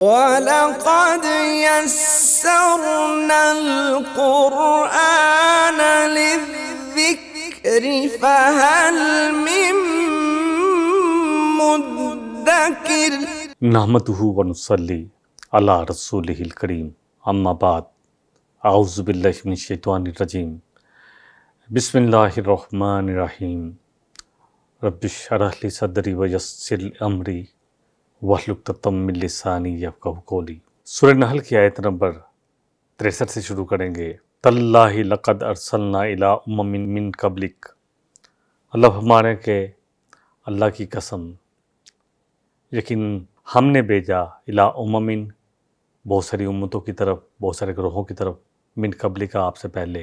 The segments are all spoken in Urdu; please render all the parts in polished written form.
وَلَقَدْ يَسَّرْنَا الْقُرْآنَ لِلذِّكْرِ فَهَلْ مِن مُّدَّكِرٍ نحمدہ ونصلی علی رسولہ الکریم اما بعد اعوذ باللہ من الشیطان الرجیم بسم اللہ الرحمن الرحیم رب اشرح لی صدری ویسر لی امری واحلل عقدۃ من لسانی یفقہوا قولی۔ سورہ نحل کی آیت نمبر 63 سے شروع کریں گے۔ تاللہ لقد ارسلنا الی امم من قبلک، اللہ فرمانے کہ اللہ کی قسم یقین ہم نے بھیجا الی امم بہت ساری امتوں کی طرف، بہت سارے گروہوں کی طرف، من قبلک آپ سے پہلے،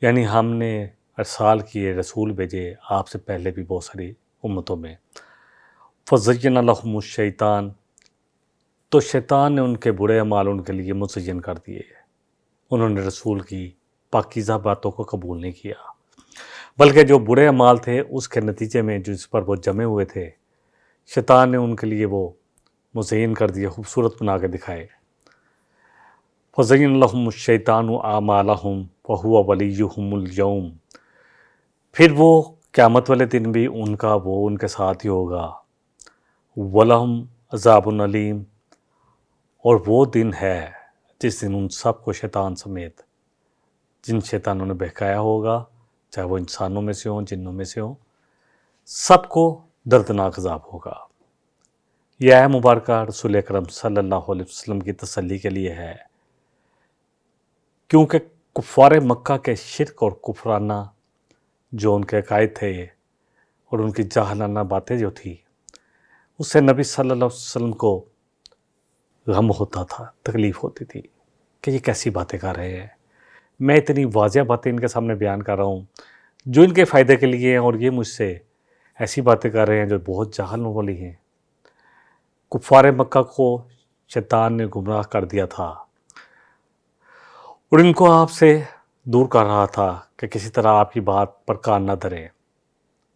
یعنی ہم نے ارسال کیے، رسول بھیجے آپ سے پہلے بھی بہت ساری امتوں میں۔ فزین لہم الشیطان، تو شیطان نے ان کے برے اعمال ان کے لیے مزین کر دیے، انہوں نے رسول کی پاکیزہ باتوں کو قبول نہیں کیا، بلکہ جو برے اعمال تھے اس کے نتیجے میں جس پر وہ جمے ہوئے تھے، شیطان نے ان کے لیے وہ مزین کر دیے، خوبصورت بنا کے دکھائے۔ فزین لہم الشیطان اعمالہم وہو ولیہم اليوم، پھر وہ قیامت والے دن بھی ان کے ساتھ ہی ہوگا۔ وَلَهُمْ عَذَابٌ علیم، اور وہ دن ہے جس دن ان سب کو شیطان سمیت جن شیطانوں نے بہکایا ہوگا، چاہے وہ انسانوں میں سے ہوں جنوں میں سے ہوں، سب کو دردناک عذاب ہوگا۔ یہ آیہ مبارکہ رسول اکرم صلی اللہ علیہ وسلم کی تسلی کے لیے ہے، کیونکہ کفار مکہ کے شرک اور کفرانہ جو ان کے عقائد تھے اور ان کی جاہلانہ باتیں جو تھی، اس سے نبی صلی اللہ علیہ وسلم کو غم ہوتا تھا، تکلیف ہوتی تھی کہ یہ کیسی باتیں کر رہے ہیں، میں اتنی واضح باتیں ان کے سامنے بیان کر رہا ہوں جو ان کے فائدے کے لیے ہیں، اور یہ مجھ سے ایسی باتیں کر رہے ہیں جو بہت جہل والی ہیں۔ کفار مکہ کو شیطان نے گمراہ کر دیا تھا اور ان کو آپ سے دور کر رہا تھا کہ کسی طرح آپ کی بات پر کان نہ دھریں،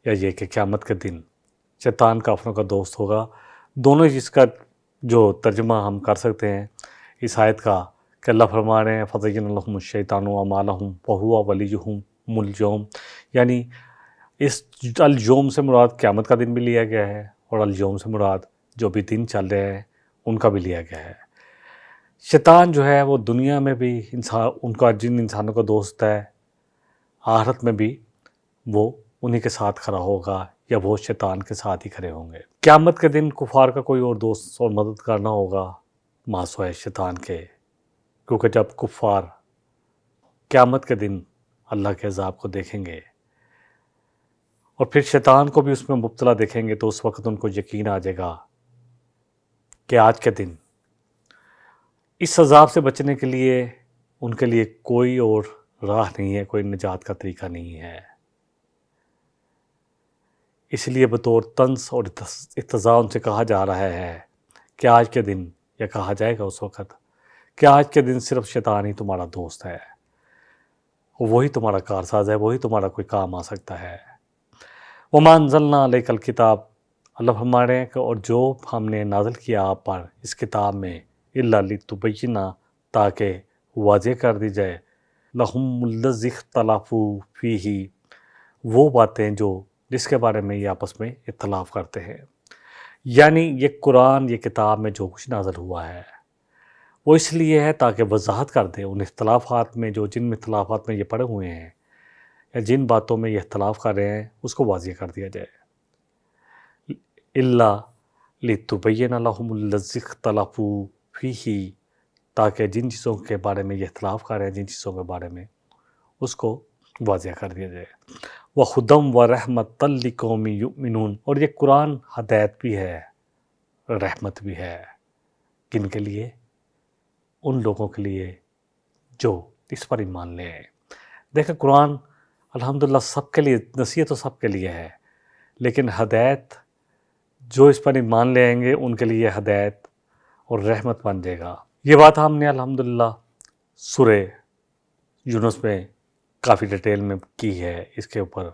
یا یہ کہ قیامت کے دن شیطان کافروں کا دوست ہوگا۔ دونوں جس کا جو ترجمہ ہم کر سکتے ہیں اس آیت کا کہ اللہ فرما رہے ہیں فَزَيَّنَ لَهُمُ الشَّيْطَانُ أَعْمَالَهُمْ وَهُوَ وَلِيُّهُمُ الْيَوْمَ، یعنی اس اليوم سے مراد قیامت کا دن بھی لیا گیا ہے، اور اليوم سے مراد جو بھی دن چل رہے ہیں ان کا بھی لیا گیا ہے۔ شیطان جو ہے وہ دنیا میں بھی ان کا جن انسانوں کا دوست ہے، آخرت میں بھی وہ انہی کے ساتھ کھڑا ہوگا، یا وہ شیطان کے ساتھ ہی کھڑے ہوں گے۔ قیامت کے دن کفار کا کوئی اور دوست اور مددگار نہ ہوگا ما سوائے شیطان کے، کیونکہ جب کفار قیامت کے دن اللہ کے عذاب کو دیکھیں گے اور پھر شیطان کو بھی اس میں مبتلا دیکھیں گے، تو اس وقت ان کو یقین آ جائے گا کہ آج کے دن اس عذاب سے بچنے کے لیے ان کے لیے کوئی اور راہ نہیں ہے، کوئی نجات کا طریقہ نہیں ہے۔ اس لیے بطور طنز اور اقتضاء ان سے کہا جا رہا ہے کہ آج کے دن، یا کہا جائے گا اس وقت کہ آج کے دن صرف شیطان ہی تمہارا دوست ہے، وہی تمہارا کارساز ہے، وہی تمہارا کوئی کام آ سکتا ہے۔ وَمَا أَنزَلْنَا عَلَيْكَ الْكِتَابَ، اللہ فرما رہے ہیں کہ اور جو ہم نے نازل کیا آپ پر اس کتاب میں إِلَّا لِتُبَيِّنَ، تاکہ واضح کر دی جائے، لَهُمُ الَّذِي اخْتَلَفُوا فِيهِ، وہ باتیں جو جس کے بارے میں یہ آپس میں اختلاف کرتے ہیں۔ یعنی یہ قرآن، یہ کتاب میں جو کچھ نازل ہوا ہے وہ اس لیے ہے تاکہ وضاحت کر دے ان اختلافات میں، جن اختلافات میں یہ پڑے ہوئے ہیں، یا جن باتوں میں یہ اختلاف کر رہے ہیں اس کو واضح کر دیا جائے۔ إِلَّا لِتُبَيِّنَ لَهُمُ الَّذِي اخْتَلَفُوا فِيهِ، تاکہ جن چیزوں کے بارے میں یہ اختلاف کر رہے ہیں، جن چیزوں کے بارے میں اس کو واضح کر دیا جائے۔ وَهُدًى وَرَحْمَةً لِقَوْمٍ يُؤْمِنُونَ، اور یہ قرآن ہدایت بھی ہے، رحمت بھی ہے، کن کے لیے؟ ان لوگوں کے لیے جو اس پر ایمان لے آئے۔ دیکھیں قرآن الحمدللہ سب کے لیے، نصیحت تو سب کے لیے ہے، لیکن ہدایت جو اس پر ایمان لے آئیں گے ان کے لیے ہدایت اور رحمت بن جائے گا۔ یہ بات ہم نے الحمدللہ سورہ یونس میں کافی ڈیٹیل میں کی ہے۔ اس کے اوپر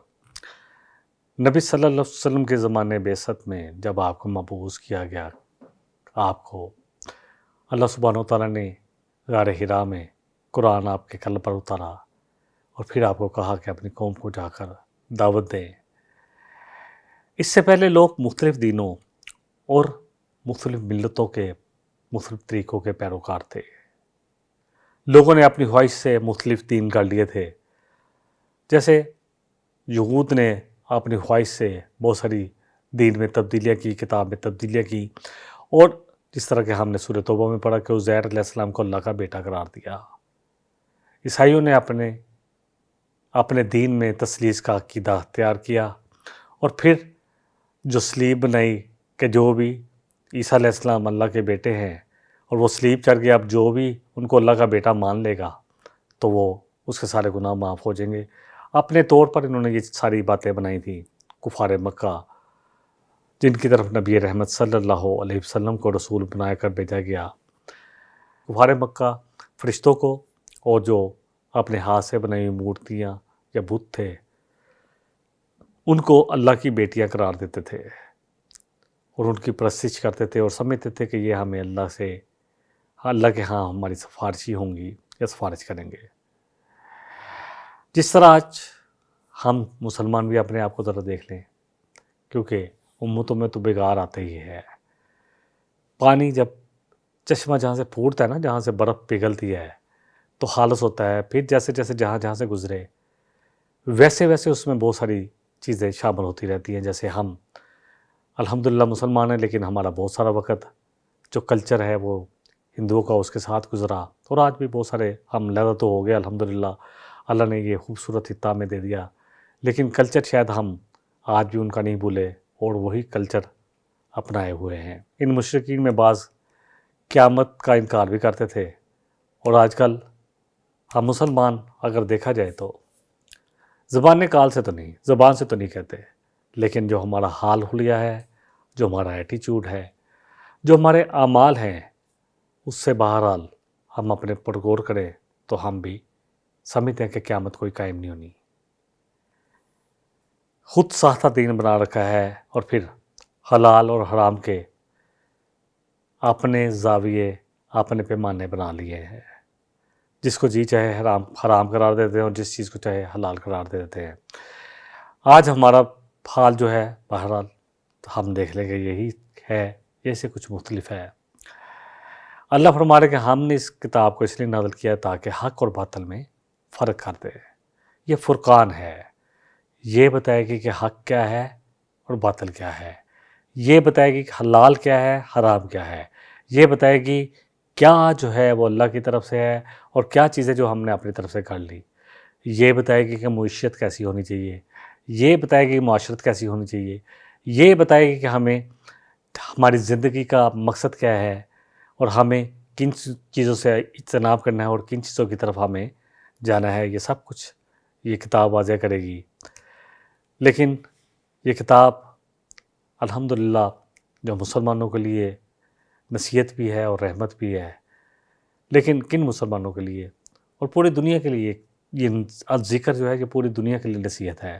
نبی صلی اللہ علیہ وسلم کے زمانے بعثت میں جب آپ کو مبعوث کیا گیا، آپ کو اللہ سبحانہ و تعالیٰ نے غار حرا میں قرآن آپ کے قلب پر اتارا اور پھر آپ کو کہا کہ اپنی قوم کو جا کر دعوت دیں۔ اس سے پہلے لوگ مختلف دینوں اور مختلف ملتوں کے مختلف طریقوں کے پیروکار تھے۔ لوگوں نے اپنی خواہش سے مختلف دین کر لیے تھے، جیسے یہود نے اپنی خواہش سے بہت ساری دین میں تبدیلیاں کی، کتاب میں تبدیلیاں کی، اور جس طرح کہ ہم نے سورہ توبہ میں پڑھا کہ عزیر علیہ السلام کو اللہ کا بیٹا قرار دیا۔ عیسائیوں نے اپنے دین میں تثلیث کا عقیدہ اختیار کیا، اور پھر جو صلیب بنائی کہ جو بھی عیسیٰ علیہ السلام اللہ کے بیٹے ہیں اور وہ صلیب چڑھ گیا، اب جو بھی ان کو اللہ کا بیٹا مان لے گا تو وہ اس کے سارے گناہ معاف ہو جائیں گے۔ اپنے طور پر انہوں نے یہ ساری باتیں بنائی تھیں کفار مکہ، جن کی طرف نبی رحمت صلی اللہ علیہ وسلم کو رسول بنا کر بھیجا گیا۔ کفار مکہ فرشتوں کو اور جو اپنے ہاتھ سے بنائی ہوئی مورتیاں یا بت تھے ان کو اللہ کی بیٹیاں قرار دیتے تھے اور ان کی پرستش کرتے تھے، اور سمجھتے تھے کہ یہ ہمیں اللہ کے ہاں ہماری سفارشی ہوں گی یا سفارش کریں گے۔ جس طرح آج ہم مسلمان بھی اپنے آپ کو ذرا دیکھ لیں، کیونکہ امتوں میں تو بگاڑ آتے ہی ہے۔ پانی جب چشمہ جہاں سے پھوٹتا ہے نا، جہاں سے برف پگھلتی ہے تو خالص ہوتا ہے، پھر جیسے جیسے جہاں سے گزرے ویسے ویسے اس میں بہت ساری چیزیں شامل ہوتی رہتی ہیں۔ جیسے ہم الحمدللہ مسلمان ہیں، لیکن ہمارا بہت سارا وقت جو کلچر ہے وہ ہندوؤں کا اس کے ساتھ گزرا، اور آج بھی بہت سارے ہم علیحدہ تو ہو گئے الحمدللہ، اللہ نے یہ خوبصورت خطہ میں دے دیا، لیکن کلچر شاید ہم آج بھی ان کا نہیں بھولے اور وہی کلچر اپنائے ہوئے ہیں۔ ان مشرکین میں بعض قیامت کا انکار بھی کرتے تھے، اور آج کل ہم مسلمان اگر دیکھا جائے تو زبان سے تو نہیں کہتے، لیکن جو ہمارا حال حلیہ ہے، جو ہمارا ایٹیچیوڈ ہے، جو ہمارے اعمال ہیں، اس سے بہرحال ہم اپنے پر غور کریں تو ہم بھی سمجھتے ہیں کہ قیامت کوئی قائم نہیں ہونی۔ خود ساختہ دین بنا رکھا ہے، اور پھر حلال اور حرام کے اپنے زاویے، اپنے پیمانے بنا لیے ہیں۔ جس کو جی چاہے حرام قرار دیتے ہیں، اور جس چیز کو چاہے حلال قرار دے دیتے ہیں۔ آج ہمارا حال جو ہے بہرحال ہم دیکھ لیں گے یہی ہے، یہ سے کچھ مختلف ہے۔ اللہ فرما رہے کہ ہم نے اس کتاب کو اس لیے نازل کیا تاکہ حق اور باطل میں فرق کر دے۔ یہ فرقان ہے، یہ بتائے گی کہ حق کیا ہے اور باطل کیا ہے، یہ بتائے گی کہ حلال کیا ہے، حرام کیا ہے، یہ بتائے گی کیا جو ہے وہ اللہ کی طرف سے ہے اور کیا چیزیں جو ہم نے اپنی طرف سے کر لی، یہ بتائے گی کہ معیشت کیسی ہونی چاہیے، یہ بتائے گی معاشرت کیسی ہونی چاہیے، یہ بتائے گی کہ ہمیں ہماری زندگی کا مقصد کیا ہے اور ہمیں کن چیزوں سے اجتناب کرنا ہے اور کن چیزوں کی طرف ہمیں جانا ہے۔ یہ سب کچھ یہ کتاب واضح کرے گی۔ لیکن یہ کتاب الحمدللہ جو مسلمانوں کے لیے نصیحت بھی ہے اور رحمت بھی ہے، لیکن کن مسلمانوں کے لیے اور پوری دنیا کے لیے یہ ذکر جو ہے کہ پوری دنیا کے لیے نصیحت ہے،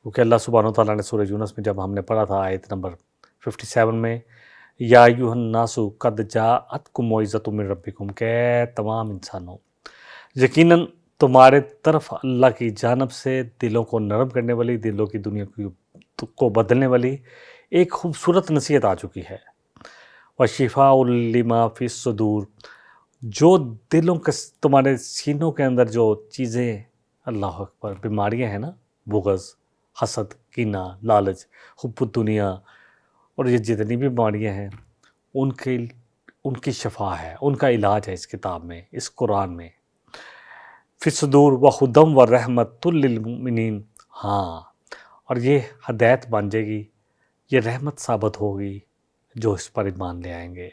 کیونکہ اللہ سبحانہ وتعالیٰ نے سورہ یونس میں جب ہم نے پڑھا تھا آیت نمبر 57 میں، یا ایھا الناس قد جاءتکم موعظۃ من ربکم، کہ تمام انسانوں یقیناً تمہارے طرف اللہ کی جانب سے دلوں کو نرم کرنے والی، دلوں کی دنیا کو بدلنے والی ایک خوبصورت نصیحت آ چکی ہے۔ وَشِفَاءٌ لِمَا فِي الصُّدُورِ، جو دلوں کے تمہارے سینوں کے اندر جو چیزیں اللہ اکبر بیماریاں ہیں نا، بغض، حسد، کینہ، لالچ، حب الدنیا اور یہ جتنی بھی بیماریاں ہیں ان کی شفا ہے، ان کا علاج ہے اس کتاب میں، اس قرآن میں۔ فی الصدور وہدی ورحمۃ للمؤمنین، ہاں، اور یہ ہدایت بن جائے گی، یہ رحمت ثابت ہوگی جو اس پر ایمان لے آئیں گے۔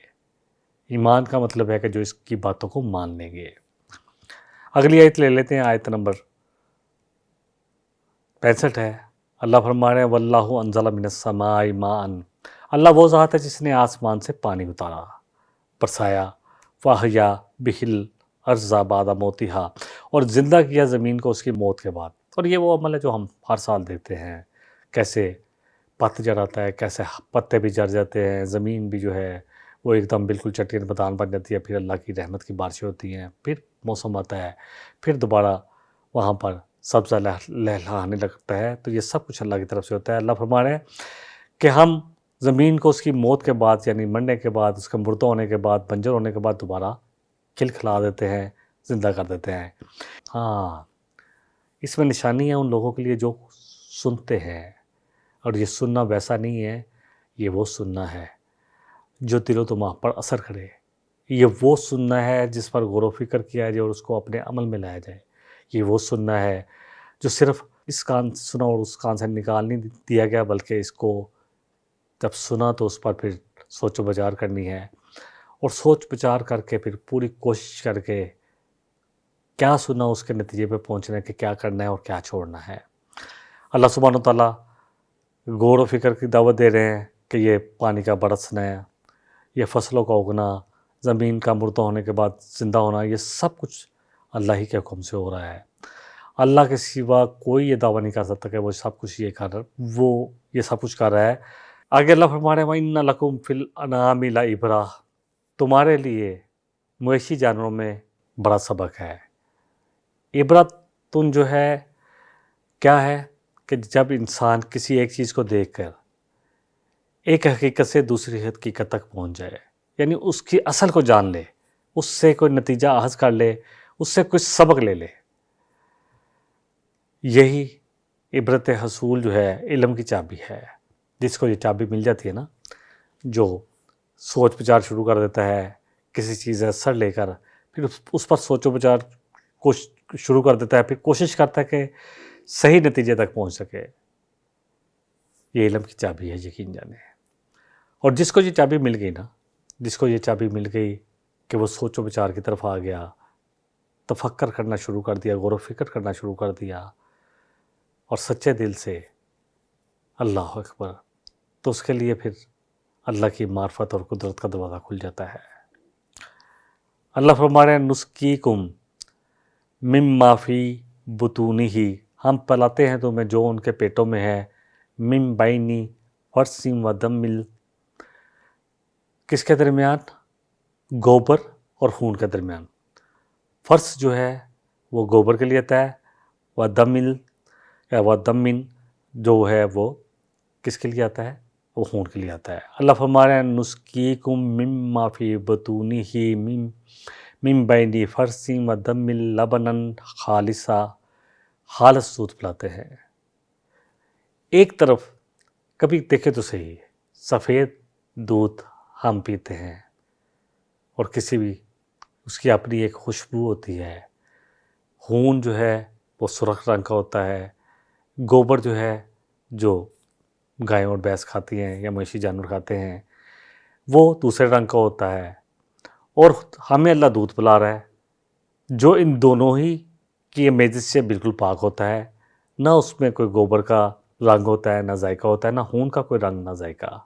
ایمان کا مطلب ہے کہ جو اس کی باتوں کو مان لیں گے۔ اگلی آیت لے لیتے ہیں، آیت نمبر 65 ہے۔ اللہ فرما رہے ہیں واللہ انزل من السماء ماء، اللہ وہ ذات ہے جس نے آسمان سے پانی اتارا، برسایا، فاحیا بہ الارض بعد موتہا، اور زندہ کیا زمین کو اس کی موت کے بعد۔ اور یہ وہ عمل ہے جو ہم ہر سال دیکھتے ہیں، کیسے پت جڑ آتا ہے، کیسے پتے بھی جڑ جاتے ہیں، زمین بھی جو ہے وہ ایک دم بالکل چٹین بدان بن جاتی ہے، پھر اللہ کی رحمت کی بارشیں ہوتی ہیں، پھر موسم آتا ہے، پھر دوبارہ وہاں پر سبزہ لہلہانے لگتا ہے. تو یہ سب کچھ اللہ کی طرف سے ہوتا ہے. اللہ فرما رہے ہیں کہ ہم زمین کو اس کی موت کے بعد، یعنی مرنے کے بعد، اس کے مردہ ہونے کے بعد، بنجر ہونے کے بعد دوبارہ کھلا دیتے ہیں، زندہ کر دیتے ہیں. ہاں، اس میں نشانی ہے ان لوگوں کے لیے جو سنتے ہیں، اور یہ سننا ویسا نہیں ہے، یہ وہ سننا ہے جو دل و دماغ پر اثر کرے. یہ وہ سننا ہے جس پر غور و فکر کیا جائے اور اس کو اپنے عمل میں لایا جائے. یہ وہ سننا ہے جو صرف اس کان سے سنا اور اس کان سے نکال نہیں دیا گیا، بلکہ اس کو جب سنا تو اس پر پھر سوچ و بچار کرنی ہے، اور سوچ بچار کر کے پھر پوری کوشش کر کے کیا سنا اس کے نتیجے پہ پہنچنا ہے کہ کیا کرنا ہے اور کیا چھوڑنا ہے. اللہ سبحانہ وتعالیٰ غور و فکر کی دعوت دے رہے ہیں کہ یہ پانی کا برسنا ہے، یہ فصلوں کا اگنا، زمین کا مردہ ہونے کے بعد زندہ ہونا، یہ سب کچھ اللہ ہی کے حکم سے ہو رہا ہے. اللہ کے سوا کوئی یہ دعویٰ نہیں کر سکتا کہ وہ سب کچھ یہ سب کچھ کر رہا ہے. آگے اللہ فرما رہے ہیں وَإِنَّ لَكُمْ فِي الْأَنْعَامِ لَعِبْرَةً، تمہارے لیے مویشی جانوروں میں بڑا سبق ہے. عبرت تن جو ہے کیا ہے کہ جب انسان کسی ایک چیز کو دیکھ کر ایک حقیقت سے دوسری حقیقت تک پہنچ جائے، یعنی اس کی اصل کو جان لے، اس سے کوئی نتیجہ اخذ کر لے، اس سے کوئی سبق لے لے، یہی عبرت حصول جو ہے علم کی چابی ہے. جس کو یہ چابی مل جاتی ہے نا، جو سوچ بچار شروع کر دیتا ہے کسی چیز سے اثر لے کر، پھر اس پر سوچ و بچار شروع کر دیتا ہے، پھر کوشش کرتا ہے کہ صحیح نتیجے تک پہنچ سکے، یہ علم کی چابی ہے، یقین جانے. اور جس کو یہ چابی مل گئی نا، جس کو یہ چابی مل گئی کہ وہ سوچ و بچار کی طرف آ گیا، تفکر کرنا شروع کر دیا، غور و فکر کرنا شروع کر دیا، اور سچے دل سے اللہ اکبر، تو اس کے لیے پھر اللہ کی معرفت اور قدرت کا دروازہ کھل جاتا ہے. اللہ فرما رہے ہیں نسقیکم مما فی بطونہ، ہم پلاتے ہیں تمہیں جو ان کے پیٹوں میں ہے، من بینی فرث و دم، کس کے درمیان؟ گوبر اور خون کے درمیان. فرث جو ہے وہ گوبر کے لیے آتا ہے، و دمن جو ہے وہ کس کے لیے آتا ہے؟ وہ خون کے لیے آتا ہے. اللہ فرما رہے ہیں نسقیکم مما فی بطونہ من بین فرث و دم لبنا خالصا، خالص دودھ پلاتے ہیں. ایک طرف کبھی دیکھے تو صحیح، سفید دودھ ہم پیتے ہیں اور کسی بھی اس کی اپنی ایک خوشبو ہوتی ہے. خون جو ہے وہ سرخ رنگ کا ہوتا ہے، گوبر جو ہے جو گائے اور بھینس کھاتی ہیں یا مویشی جانور کھاتے ہیں وہ دوسرے رنگ کا ہوتا ہے. اور ہمیں اللہ دودھ پلا رہا ہے جو ان دونوں ہی کی میزز سے بالکل پاک ہوتا ہے، نہ اس میں کوئی گوبر کا رنگ ہوتا ہے، نہ ذائقہ ہوتا ہے، نہ خون کا کوئی رنگ، نہ ذائقہ.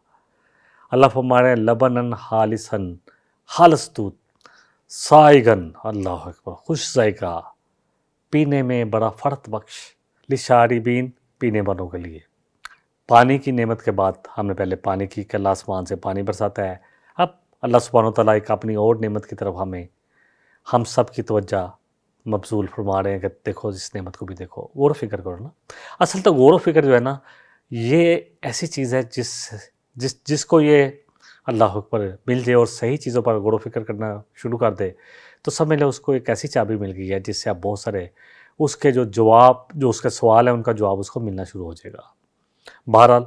اللہ فرما رہے ہیں لبنن خالصاً، خالص دودھ، سائغن، اللہ اکبر، خوش ذائقہ، پینے میں بڑا فرت بخش، لشاربین، پینے والوں کے لیے. پانی کی نعمت کے بعد ہم نے پہلے پانی کی کہ اللہ آسمان سے پانی برساتا ہے، اب اللہ سبحانہ وتعالیٰ ایک اپنی اور نعمت کی طرف ہم سب کی توجہ مبذول فرما رہے ہیں کہ دیکھو اس نعمت کو بھی دیکھو، غور و فکر کرو نا. اصل تو غور و فکر جو ہے نا، یہ ایسی چیز ہے جس کو یہ اللہ اکبر مل جائے اور صحیح چیزوں پر غور و فکر کرنا شروع کر دے تو سمجھ لے اس کو ایک ایسی چابی مل گئی ہے جس سے اب بہت سارے اس کے جو اس کے سوال ہیں ان کا جواب اس کو ملنا شروع ہو جائے گا. بہرحال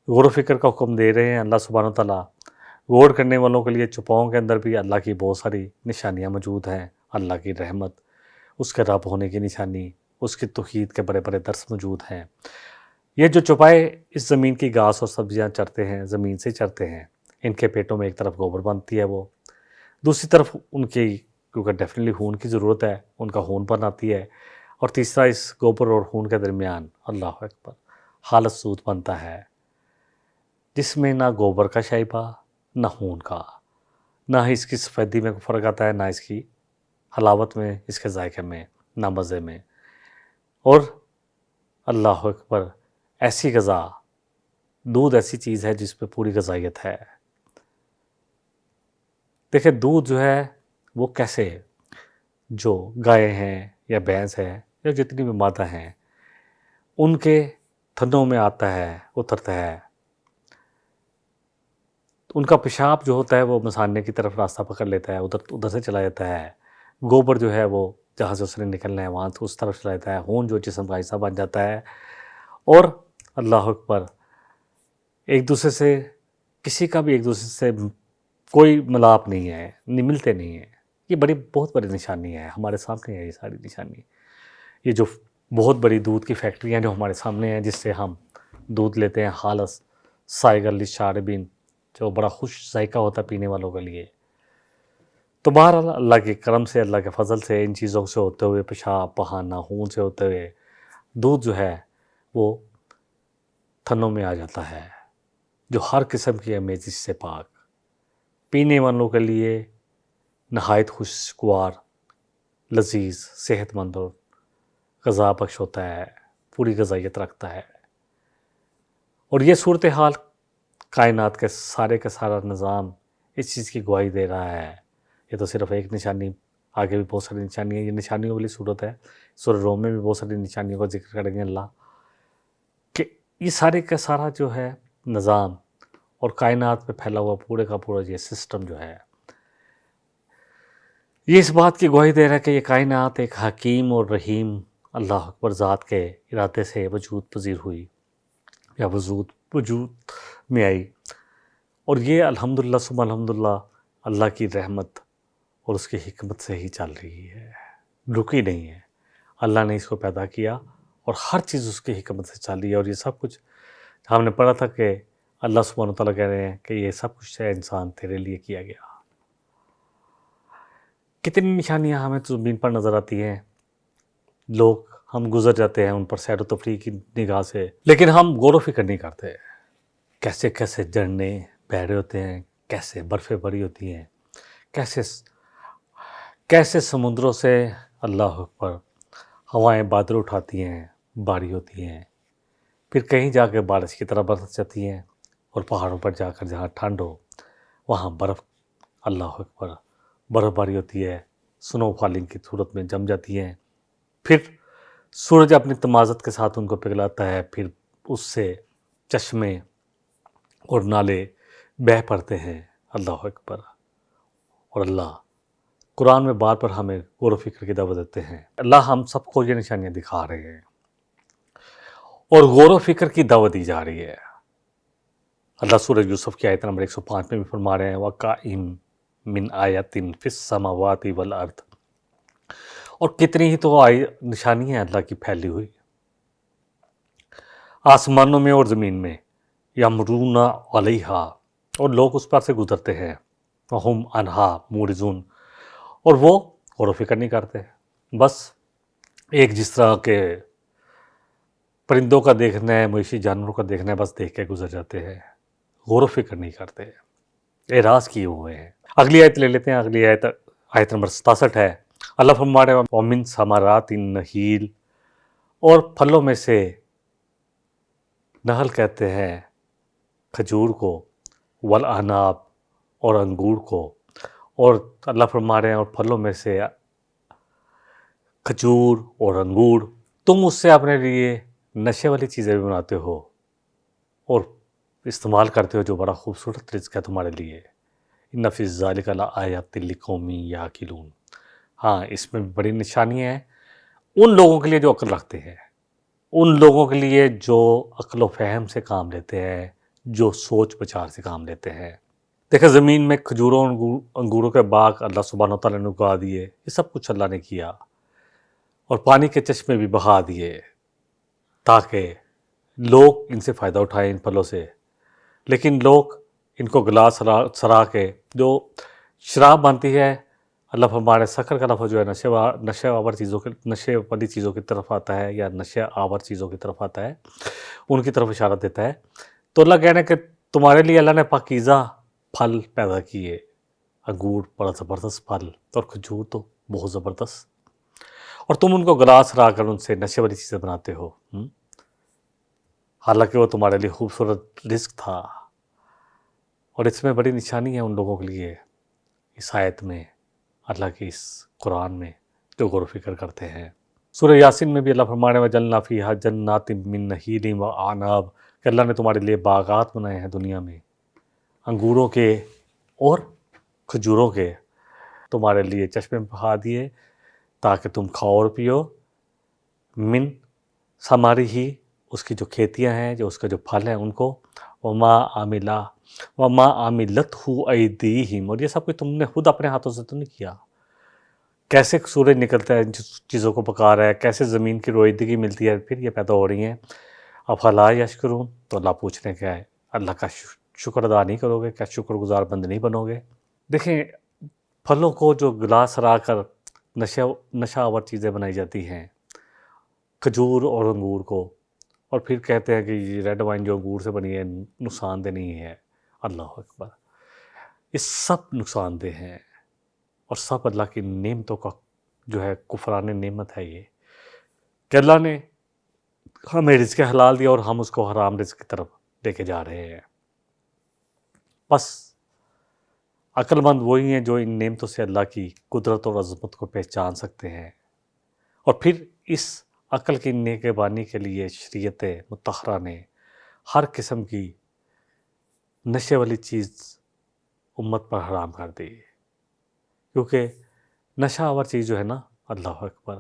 غور و فکر کا حکم دے رہے ہیں اللہ سبحانہ وتعالیٰ. غور کرنے والوں کے لیے چھپاؤں کے اندر بھی اللہ کی بہت ساری نشانیاں موجود ہیں، اللہ کی رحمت، اس کے رب ہونے کی نشانی، اس کی توحید کے بڑے بڑے درس موجود ہیں. یہ جو چوپائے اس زمین کی گھاس اور سبزیاں چرتے ہیں، زمین سے چرتے ہیں، ان کے پیٹوں میں ایک طرف گوبر بنتی ہے، وہ دوسری طرف ان کی کیونکہ ڈیفینیٹلی خون کی ضرورت ہے، ان کا خون بناتی ہے، اور تیسرا اس گوبر اور خون کے درمیان اللہ اکبر خالص دودھ بنتا ہے جس میں نہ گوبر کا شائبہ، نہ خون کا، نہ ہی اس کی سفیدی میں فرق آتا ہے، نہ اس کی حلاوت میں، اس کے ذائقے میں، نہ مزے میں. اور اللہ اکبر ایسی غذا، دودھ ایسی چیز ہے جس پہ پوری غذائیت ہے. دیکھیں دودھ جو ہے وہ کیسے جو گائے ہیں یا بھینس ہے یا جتنی بھی مادہ ہیں ان کے تھنوں میں آتا ہے، اترتا ہے، ان کا پیشاب جو ہوتا ہے وہ مثانے کی طرف راستہ پکڑ لیتا ہے، ادھر سے چلا جاتا ہے، گوبر جو ہے وہ جہاں سے اس نے نکلنا ہے وہاں تو اس طرف چلا جاتا ہے، خون جو جسم کا حصہ بن جاتا ہے، اور اللہ اکبر ایک دوسرے سے کسی کا بھی ایک دوسرے سے کوئی ملاپ نہیں ہے، ملتے نہیں ہیں۔ یہ بہت بڑی نشانی ہے، ہمارے سامنے ہے یہ ساری نشانی۔ یہ جو بہت بڑی دودھ کی فیکٹریاں جو ہمارے سامنے ہیں جس سے ہم دودھ لیتے ہیں، خالص سائغ للشاربین، جو بڑا خوش ذائقہ ہوتا ہے پینے والوں کے لیے۔ تو بہرحال اللہ کے کرم سے، اللہ کے فضل سے، ان چیزوں سے ہوتے ہوئے، پیشاب بہانا، خون سے ہوتے ہوئے دودھ جو ہے وہ تھنوں میں آ جاتا ہے، جو ہر قسم کی امیزش سے پاک، پینے والوں کے لیے نہایت خوشگوار، لذیذ، صحت مند اور غذا بخش ہوتا ہے، پوری غذائیت رکھتا ہے۔ اور یہ صورتحال کائنات کا سارا نظام اس چیز کی گواہی دے رہا ہے۔ یہ تو صرف ایک نشانی، آگے بھی بہت ساری نشانی ہیں، یہ نشانیوں والی صورت ہے۔ سورہ روم میں بھی بہت ساری نشانیوں کا ذکر کریں گے اللہ، کہ یہ سارے کا سارا جو ہے نظام اور کائنات میں پھیلا ہوا پورے کا پورا یہ سسٹم جو ہے، یہ اس بات کی گواہی دے رہا ہے کہ یہ کائنات ایک حکیم اور رحیم اللہ اکبر ذات کے ارادے سے وجود پذیر ہوئی یا وجود میں آئی، اور یہ الحمدللہ ثم الحمدللہ اللہ کی رحمت اور اس کی حکمت سے ہی چل رہی ہے، رکی نہیں ہے۔ اللہ نے اس کو پیدا کیا اور ہر چیز اس کی حکمت سے چل رہی ہے، اور یہ سب کچھ ہم نے پڑھا تھا کہ اللہ سبحانہ و تعالیٰ کہہ رہے ہیں کہ یہ سب کچھ ہے انسان تیرے لیے کیا گیا۔ کتنی نشانیاں ہمیں زمین پر نظر آتی ہیں، لوگ ہم گزر جاتے ہیں ان پر سیر و تفریح کی نگاہ سے، لیکن ہم غور و فکر نہیں کرتے کیسے کیسے جھرنے بہہ رہے ہوتے ہیں، کیسے برفیں بھری ہوتی ہیں، کیسے سمندروں سے اللہ اکبر ہوائیں بادل اٹھاتی ہیں، باری ہوتی ہیں، پھر کہیں جا کے بارش کی طرح برس جاتی ہیں، اور پہاڑوں پر جا کر جہاں ٹھنڈ ہو وہاں برف اللہ اکبر برف باری ہوتی ہے، سنو فالنگ کی صورت میں جم جاتی ہیں، پھر سورج اپنی تمازت کے ساتھ ان کو پگھلاتا ہے، پھر اس سے چشمے اور نالے بہہ پڑتے ہیں اللہ اکبر۔ اور اللہ قرآن میں بار پر ہمیں غور و فکر کی دعوت دیتے ہیں، اللہ ہم سب کو یہ نشانیاں دکھا رہے ہیں اور غور و فکر کی دعوت دی جا رہی ہے۔ اللہ سورہ یوسف کی آیت نمبر 105 میں بھی فرما رہے ہیں وَقَائِم مِّنْ آیَاتٍ فِي السَّمَاوَاتِ وَالْأَرْضِ، اور کتنی ہی تو نشانیاں ہیں اللہ کی پھیلی ہوئی آسمانوں میں اور زمین میں، یمرون علیہا، اور لوگ اس پر سے گزرتے ہیں، وہم عنہا معرضون، اور وہ غور و فکر نہیں کرتے، بس ایک جس طرح کے پرندوں کا دیکھنا ہے، مویشی جانوروں کا دیکھنا ہے، بس دیکھ کے گزر جاتے ہیں، غور و فکر نہیں کرتے، اعراض کیے ہوئے ہیں۔ اگلی آیت لے لیتے ہیں، اگلی آیت نمبر 67 ہے۔ اللہ فرما رہے ہیں وَمِن ثَمَرَاتِ النَّخِیلِ، اور پھلوں میں سے، نخل کہتے ہیں کھجور کو، والعناب، اور انگور کو، اور اللہ فرما رہے ہیں اور پھلوں میں سے کھجور اور انگور، تم اس سے اپنے لیے نشے والی چیزیں بھی بناتے ہو اور استعمال کرتے ہو، جو بڑا خوبصورت رزق ہے تمہارے لیے۔ ان فی ذالک لآیات لقوم یعقلون، ہاں اس میں بڑی نشانیاں ہیں ان لوگوں کے لیے جو عقل رکھتے ہیں، ان لوگوں کے لیے جو عقل و فہم سے کام لیتے ہیں، جو سوچ بچار سے کام لیتے ہیں۔ دیکھیں زمین میں کھجوروں انگوروں کے باغ اللہ سبحانہ وتعالیٰ نے اگا دیے، یہ سب کچھ اللہ نے کیا، اور پانی کے چشمے بھی بہا دیے تاکہ لوگ ان سے فائدہ اٹھائیں ان پھلوں سے، لیکن لوگ ان کو گلا سرا کے جو شراب بنتی ہے، اللہ فرمانے سکر کا لفظ جو ہے نشے والی چیزوں کی طرف آتا ہے، یا نشے آور چیزوں کی طرف آتا ہے، ان کی طرف اشارہ دیتا ہے۔ تو اللہ کہہ رہے ہیں کہ تمہارے لیے اللہ نے پاکیزہ پھل پیدا کیے، انگور بڑا زبردست پھل، اور کھجور تو بہت زبردست، اور تم ان کو گلاس را کر ان سے نشے والی چیزیں بناتے ہو، حالانکہ وہ تمہارے لیے خوبصورت رزق تھا۔ اور اس میں بڑی نشانی ہے ان لوگوں کے لیے، اس آیت میں، اللہ کی اس قرآن میں جو غور و فکر کرتے ہیں۔ سورہ یاسین میں بھی اللہ فرمانے وَجَعَلْنَا فِيهَا جَنَّاتٍ مِّن نَخِیلٍ وَأَعْنَابٍ کہ اللہ نے تمہارے لیے باغات بنائے ہیں دنیا میں، انگوروں کے اور کھجوروں کے، تمہارے لیے چشمے بہا دیے تاکہ تم کھاؤ اور پیو، من ثمارہ ہی اس کی جو کھیتیاں ہیں، جو اس کا جو پھل ہیں ان کو، وما عملتہ ایدیہم، اور یہ سب کچھ تم نے خود اپنے ہاتھوں سے تو نہیں کیا۔ کیسے سورج نکلتا ہے جس چیزوں کو پکا رہا ہے، کیسے زمین کی رویدگی ملتی ہے، پھر یہ پیدا ہو رہی ہیں۔ افلا یشکرون، تو اللہ پوچھ رہے ہیں کہ اللہ کا شکر ادا نہیں کرو گے، کیا شکر گزار بند نہیں بنو گے؟ دیکھیں، پھلوں کو جو گلاس را کر نشہ آور چیزیں بنائی جاتی ہیں، کھجور اور انگور کو، اور پھر کہتے ہیں کہ یہ ریڈ وائن جو انگور سے بنی ہے نقصان دہ نہیں ہے۔ اللہ اکبر، یہ سب نقصان دہ ہیں، اور سب اللہ کی نعمتوں کا جو ہے کفران نعمت ہے یہ، کہ اللہ نے ہمیں رزق حلال دیا اور ہم اس کو حرام رزق کی طرف لے کے جا رہے ہیں۔ بس عقل مند وہی ہیں جو ان نعمتوں سے اللہ کی قدرت اور عظمت کو پہچان سکتے ہیں، اور پھر اس عقل کی نگہبانی کے لیے شریعت مطہرہ نے ہر قسم کی نشے والی چیز امت پر حرام کر دی، کیونکہ نشہ آور چیز جو ہے نا، اللہ اکبر،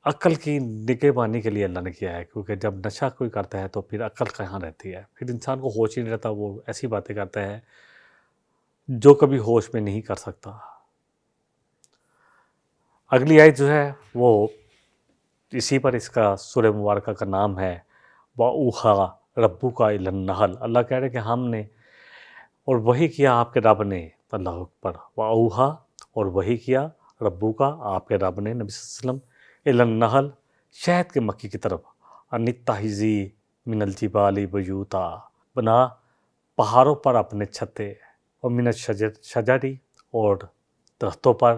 عقل کی نگہبانی کے لیے اللہ نے کیا ہے، کیونکہ جب نشہ کوئی کرتا ہے تو پھر عقل کہاں رہتی ہے، پھر انسان کو ہوش ہی نہیں رہتا، وہ ایسی باتیں کرتا ہے جو کبھی ہوش میں نہیں کر سکتا۔ اگلی آیت جو ہے وہ اسی پر اس کا سورہ مبارکہ کا نام ہے وَأَوْحَىٰ رَبُّكَ إِلَى النَّحْلِ، اللہ کہہ رہے ہیں کہ ہم نے اور وہی کیا آپ کے رب نے، اللہ اکبر، وَأَوْحَىٰ اور وہی کیا ربُّكَ آپ کے رب نے، نبی صلی اللہ علیہ وسلم، إِلَى النَّحْلِ شہد کے مکھی کی طرف، أَنِ اتَّخِذِي مِنَ الْجِبَالِ بُيُوتًا بنا پہاڑوں پر اپنے چھتے، وَمِنَ الشَّجَرِ اور درختوں پر،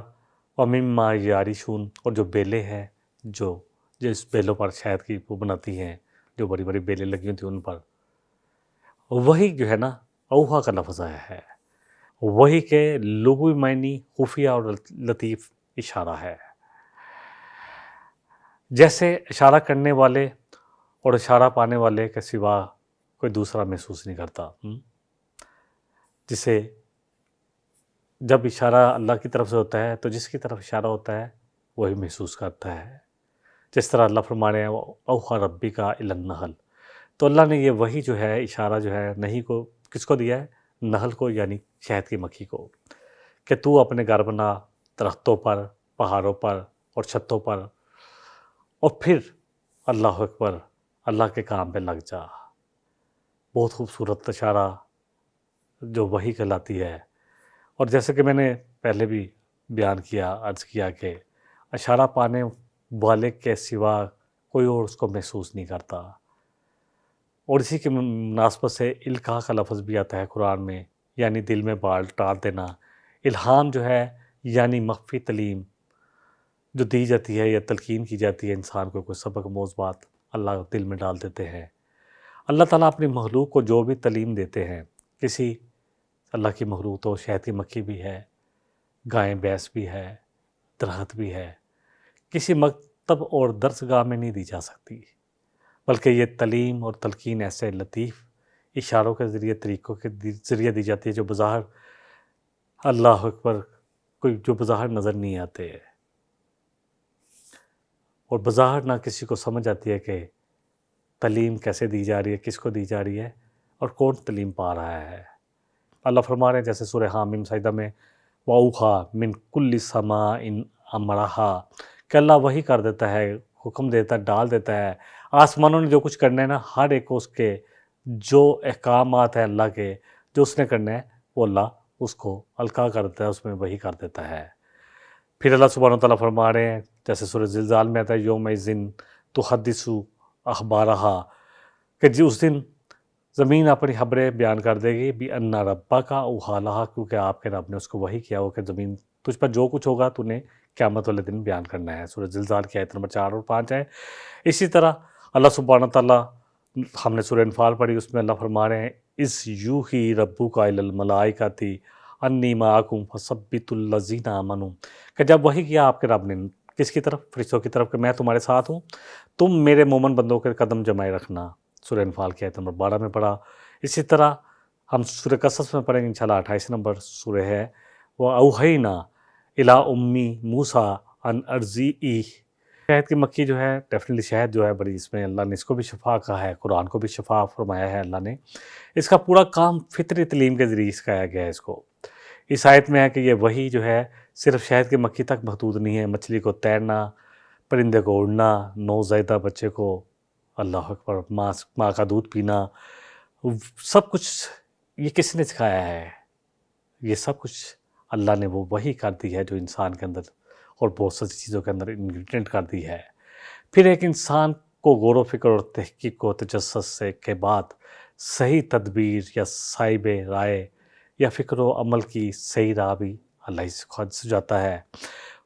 وَمِمَّا يَعْرِشُونَ اور جو بیلیں ہیں جو اس بیلوں پر شہد کی وہ بناتی ہیں، جو بڑی بڑی بیلیں لگی ہوتی ہیں ان پر، وہی جو ہے نا اوحا کا لفظ آیا ہے، وہی کے لغوی معنی خفیہ اور لطیف اشارہ ہے، جیسے اشارہ کرنے والے اور اشارہ پانے والے کے سوا کوئی دوسرا محسوس نہیں کرتا، جسے جب اشارہ اللہ کی طرف سے ہوتا ہے تو جس کی طرف اشارہ ہوتا ہے وہی محسوس کرتا ہے، جس طرح اللہ فرما رہے ہیں اوحا ربی کا الی النحل، تو اللہ نے یہ وہی جو ہے اشارہ جو ہے نہیں کو کس کو دیا ہے؟ نحل کو، یعنی شہد کی مکھی کو، کہ تو اپنے گھر بنا درختوں پر، پہاڑوں پر اور چھتوں پر، اور پھر اللہ اکبر، اللہ کے کام پہ لگ جا۔ بہت خوبصورت اشارہ جو وہی کہلاتی ہے، اور جیسے کہ میں نے پہلے بھی بیان کیا، عرض کیا کہ اشارہ پانے والے کے سوا کوئی اور اس کو محسوس نہیں کرتا، اور اسی کے مناسبت سے القاء کا لفظ بھی آتا ہے قرآن میں، یعنی دل میں بات ڈال دینا۔ الہام جو ہے یعنی مخفی تعلیم جو دی جاتی ہے یا تلقین کی جاتی ہے انسان کو، کوئی سبق موز بات اللہ دل میں ڈال دیتے ہیں۔ اللہ تعالیٰ اپنی مخلوق کو جو بھی تعلیم دیتے ہیں، کسی اللہ کی مخلوق تو شہد کی مکھی بھی ہے، گائیں بھینس بھی ہے، درخت بھی ہے، کسی مکتب اور درسگاہ میں نہیں دی جا سکتی، بلکہ یہ تعلیم اور تلقین ایسے لطیف اشاروں کے ذریعے، طریقوں کے ذریعے دی جاتی ہے جو بظاہر اللہ اکبر کوئی جو بظاہر نظر نہیں آتے، اور بظاہر نہ کسی کو سمجھ آتی ہے کہ تعلیم کیسے دی جا رہی ہے، کس کو دی جا رہی ہے، اور کون تعلیم پا رہا ہے۔ اللہ فرما رہے ہیں جیسے سورہ حامیم سجدہ میں وَأَوْحَىٰ مِن كُلِّ سَمَاءٍ أَمْرَهَا کہ اللہ وہی کر دیتا ہے، حکم دیتا ہے، ڈال دیتا ہے، آسمانوں نے جو کچھ کرنا ہے نا، ہر ایک کو اس کے جو احکامات ہیں اللہ کے جو اس نے کرنا ہے وہ اللہ اس کو القاء کر دیتا ہے، اس میں وہی کر دیتا ہے۔ پھر اللہ سبحانہ وتعالیٰ فرما رہے ہیں جیسے سورہ زلزال میں آتا ہے یومئذ تحدث اخبارہا کہ جی اس دن زمین اپنی خبریں بیان کر دے گی، بِأَنَّ رَبَّكَ أَوْحَىٰ لَهَا کیونکہ آپ کے رب نے اس کو وہی کیا ہو کہ زمین تجھ پر جو کچھ ہوگا تو نے قیامت والے دن بیان کرنا ہے۔ سورہ زلزال کی آیت نمبر 4 اور 5 ہے۔ اسی طرح اللہ سبحانہ تعالیٰ، ہم نے سورہ انفال پڑھی، اس میں اللہ فرما رہے ہیں اِذْ یُوحِی رَبُّکَ إِلَى الْمَلَائِکَةِ انی معکم فثبتوا الذین آمنوا، کہ جب وحی کیا آپ کے رب نے کس کی طرف؟ فرشتوں کی طرف، کہ میں تمہارے ساتھ ہوں، تم میرے مومن بندوں کے قدم جمائے رکھنا۔ سورہ انفال کی آیت نمبر 12 میں پڑھا۔ اسی طرح ہم سورہ قصص میں پڑھیں گے انشاءاللہ، 28 نمبر سورہ ہے، وَأَوْحَيْنَا إِلَىٰ أُمِّ مُوسَىٰ أَنْ أَرْضِعِيهِ۔ شہد کی مکھی جو ہے، ڈیفینیٹلی شہد جو ہے بڑی، اس میں اللہ نے اس کو بھی شفا کہا ہے، قرآن کو بھی شفا فرمایا ہے اللہ نے۔ اس کا پورا کام فطری تعلیم کے ذریعے سکھایا گیا ہے اس کو۔ اس آیت میں ہے کہ یہ وہی جو ہے صرف شہد کی مکھی تک محدود نہیں ہے، مچھلی کو تیرنا، پرندے کو اڑنا، نوزائیدہ بچے کو اللہ اکبر ماں کا دودھ پینا، سب کچھ یہ کس نے سکھایا ہے؟ یہ سب کچھ اللہ نے وہ وہی کر دی ہے جو انسان کے اندر اور بہت سی چیزوں کے اندر انگریڈینٹ کر دی ہے۔ پھر ایک انسان کو غور و فکر اور تحقیق و تجسس سے کے بعد صحیح تدبیر یا صائب رائے یا فکر و عمل کی صحیح راہ بھی اللہ ہی سے خود سجاتا ہے۔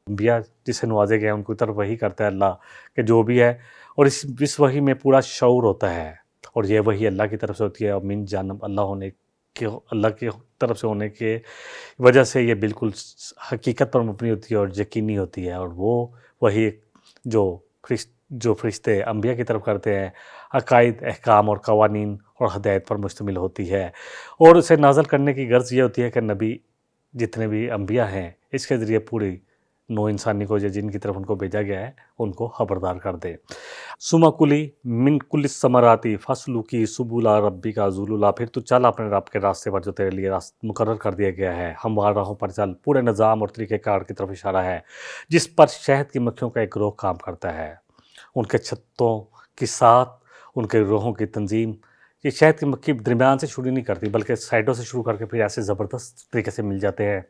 انبیاء جسے نوازے گئے ہیں ان کی طرف وہی کرتا ہے اللہ کہ جو بھی ہے، اور اس وحی میں پورا شعور ہوتا ہے، اور یہ وحی اللہ کی طرف سے ہوتی ہے، اور من جانب اللہ کی طرف سے ہونے کے وجہ سے یہ بالکل حقیقت پر مبنی ہوتی ہے اور یقینی ہوتی ہے، اور وہ وہی جو فرشتے انبیاء کی طرف کرتے ہیں عقائد، احکام اور قوانین اور ہدایت پر مشتمل ہوتی ہے، اور اسے نازل کرنے کی غرض یہ ہوتی ہے کہ نبی جتنے بھی انبیاء ہیں اس کے ذریعے پوری نو انسانی کو یا جن کی طرف ان کو بھیجا گیا ہے ان کو خبردار کر دے۔ ثم کلی من کل الثمرات فاسلوکی سبل ربک ذللا، پھر تو چل اپنے رب کے راستے پر جو تیرے لیے مقرر کر دیا گیا ہے، ہموار راہوں پر چل، پورے نظام اور طریقہ کار کی طرف اشارہ ہے جس پر شہد کی مکھیوں کا ایک گروہ کام کرتا ہے، ان کے چھتوں کے ساتھ ان کے گروہوں کی تنظیم۔ یہ شہد کی مکھی درمیان سے شروع نہیں کرتی بلکہ سائڈوں سے شروع کر کے پھر ایسے زبردست طریقے سے مل جاتے ہیں،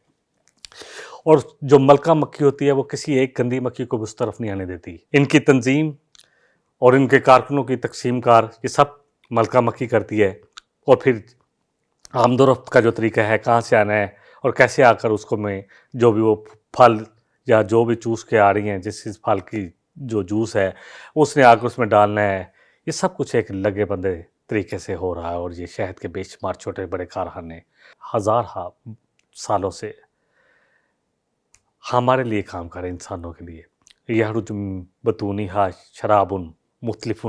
اور جو ملکہ مکھی ہوتی ہے وہ کسی ایک گندی مکھی کو بھی اس طرف نہیں آنے دیتی۔ ان کی تنظیم اور ان کے کارکنوں کی تقسیم کار یہ سب ملکہ مکھی کرتی ہے، اور پھر آمد و رفت کا جو طریقہ ہے، کہاں سے آنا ہے اور کیسے آ کر اس کو میں جو بھی وہ پھل یا جو بھی چوس کے آ رہی ہیں، جس پھل کی جو جوس ہے اس نے آ کر اس میں ڈالنا ہے، یہ سب کچھ ایک لگے بندے طریقے سے ہو رہا ہے، اور یہ شہد کے بے شمار چھوٹے بڑے کارخانے ہزارہ سالوں سے ہمارے لیے کام کرے، انسانوں کے لیے۔ یخرج من بطونہا شراب مختلف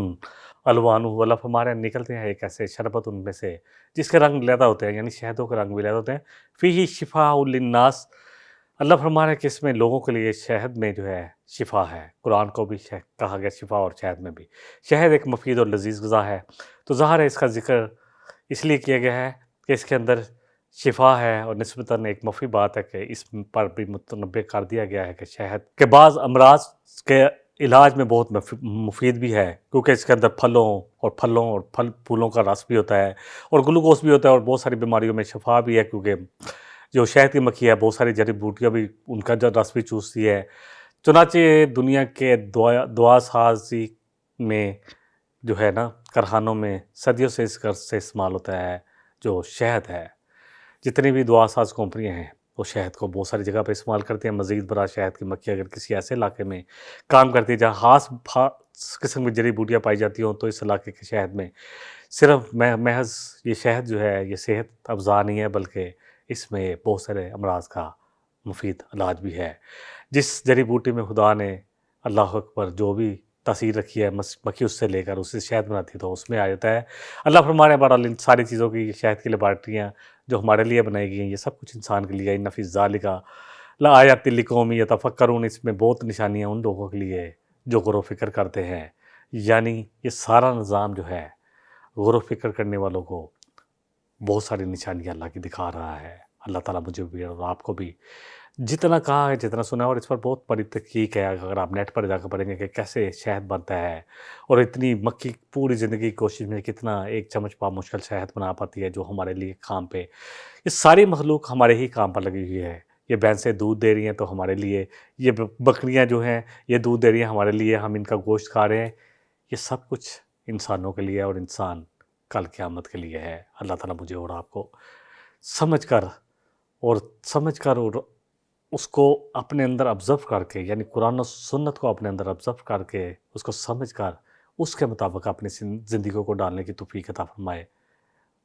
الوانہ، اللہ ہمارے نکلتے ہیں ایک ایسے شربت ان میں سے جس کے رنگ علیحدہ ہوتے ہیں، یعنی شہدوں کے رنگ بھی علیحدہ ہوتے ہیں، فیہ شفاء للناس، اللہ فرما رہا ہے کہ اس میں لوگوں کے لیے شہد میں جو ہے شفا ہے۔ قرآن کو بھی کہا گیا شفا، اور شہد میں بھی۔ شہد ایک مفید اور لذیذ غذا ہے، تو ظاہر ہے اس کا ذکر اس لیے کیا گیا ہے کہ اس کے اندر شفا ہے، اور نسبتاً ایک مفید بات ہے کہ اس پر بھی متنبہ کر دیا گیا ہے کہ شہد کے بعض امراض کے علاج میں بہت مفید بھی ہے، کیونکہ اس کے اندر پھلوں اور پھولوں کا رس بھی ہوتا ہے، اور گلوکوز بھی ہوتا ہے، اور بہت ساری بیماریوں میں شفا بھی ہے، کیونکہ جو شہد کی مکھی ہے بہت ساری جڑی بوٹیاں بھی ان کا جو رس بھی چوستی ہے۔ چنانچہ دنیا کے دعا سازی میں جو ہے نا کارخانوں میں صدیوں سے اس غرض سے استعمال ہوتا ہے جو شہد ہے۔ جتنی بھی دعا ساز کمپنیاں ہیں وہ شہد کو بہت ساری جگہ پہ استعمال کرتی ہیں۔ مزید برآں شہد کی مکھی اگر کسی ایسے علاقے میں کام کرتی ہے جہاں خاص قسم کی جڑی بوٹیاں پائی جاتی ہوں، تو اس علاقے کے شہد میں صرف محض یہ شہد جو ہے یہ صحت افزا نہیں ہے، بلکہ اس میں بہت سارے امراض کا مفید علاج بھی ہے۔ جس جڑی بوٹی میں خدا نے اللہ اکبر جو بھی تاثیر رکھی ہے مکھی اس سے لے کر اسے شہد بناتی ہے، تو اس میں آ جاتا ہے۔ اللہ فرما رہے ہیں بہرحال ان ساری چیزوں کی شہد کی لیبارٹریاں جو ہمارے لیے بنائی گئی ہیں یہ سب کچھ انسان کے لیے، ان فی ذالک لآیات لقوم یتفکرون، اس میں بہت نشانیاں ان لوگوں کے لیے جو غور و فکر کرتے ہیں۔ یعنی یہ سارا نظام جو ہے غور و فکر کرنے والوں کو بہت ساری نشانیاں اللہ کی دکھا رہا ہے۔ اللہ تعالیٰ مجھے بھی اور آپ کو بھی جتنا کہا ہے، جتنا سنا ہے، اور اس پر بہت بڑی تحقیق ہے، اگر آپ نیٹ پر جا کر پڑھیں گے کہ کیسے شہد بنتا ہے، اور اتنی مکھی پوری زندگی کی کوشش میں کتنا ایک چمچ پا مشکل شہد بنا پاتی ہے جو ہمارے لیے کام پہ، یہ ساری مخلوق ہمارے ہی کام پر لگی ہوئی ہے۔ یہ بھینسیں دودھ دے رہی ہیں تو ہمارے لیے، یہ بکریاں جو ہیں یہ دودھ دے رہی ہیں ہمارے لیے، ہم ان کا گوشت کھا رہے ہیں، یہ سب کچھ انسانوں کے لیے، اور انسان کل قیامت کے لیے ہے۔ اللہ تعالیٰ مجھے اور آپ کو سمجھ کر اور اس کو اپنے اندر آبزرو کر کے، یعنی قرآن و سنت کو اپنے اندر آبزرو کر کے، اس کو سمجھ کر اس کے مطابق اپنی زندگیوں کو ڈالنے کی توفیق عطا فرمائے۔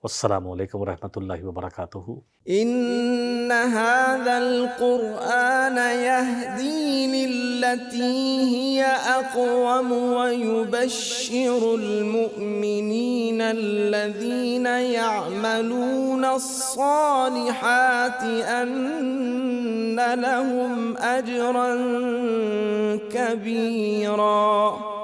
والسلام علیکم ورحمۃ اللہ وبرکاتہ۔ إن هذا القرآن يهدي للتي هي أقوم ويبشر المؤمنين الذين يعملون الصالحات أن لهم أجرا كبيرا۔